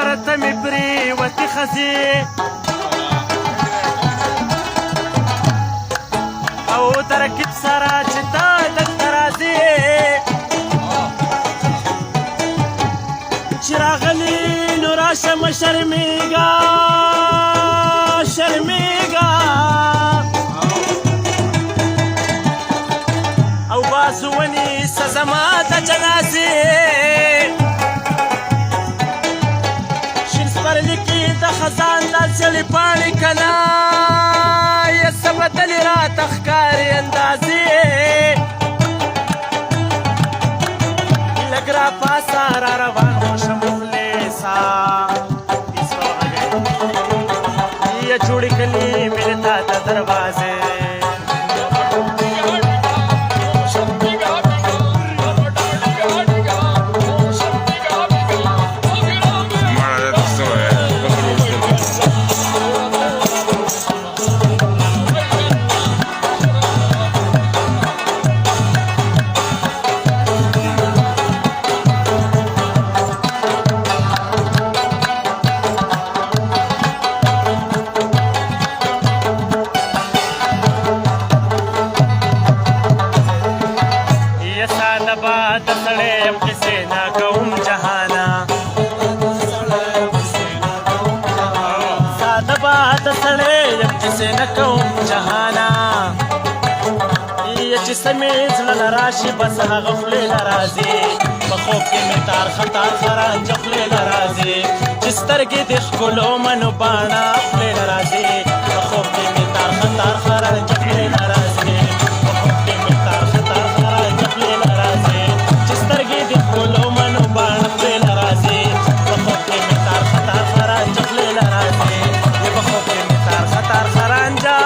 ورته مې پرېوتې ښځې او د رقیب سره چې تا دلته راځې چې راغلي نو راشه مه شرمېږه شرمېږه او بازو ونیسه زما د جنازې شین سپرلي کې د خزان دا زړې پاڼې که نه یې څه بدلې راته ښکاري اندازې لږ راپاسه را روان وشه مخلصه ये चूड़ी कली मेरे ताता दरवाजे د سړی یم کیسې نه کوم جهانه ساده باد سړی یم کیسې نه کوم جهانه یې چې څه مې زړه نه راشي بس هغه خولې نه راځي په خوب کې مې تارخه تارخه رانجه خولې نه راځي چې سترګې د ښکلو منو باڼه خولې نه راځي په خوب کې مې تارخه تارخه رانجه خولې نه راځي په خوب کې مې تارخه تارخه رانجه خولې نه راځي سترګې د ښکلو منو باڼه خولې نه راځي په خوب کې مې تارخه تارخه رانجه خولې نه راځي په خوب کې مې تارخه تارخه رانجه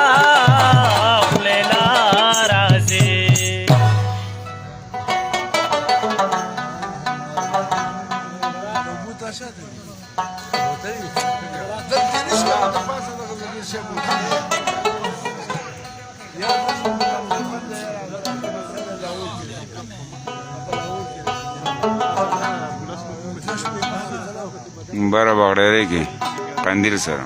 خولې نه راځي بره باغډیرۍ کې قندیل سره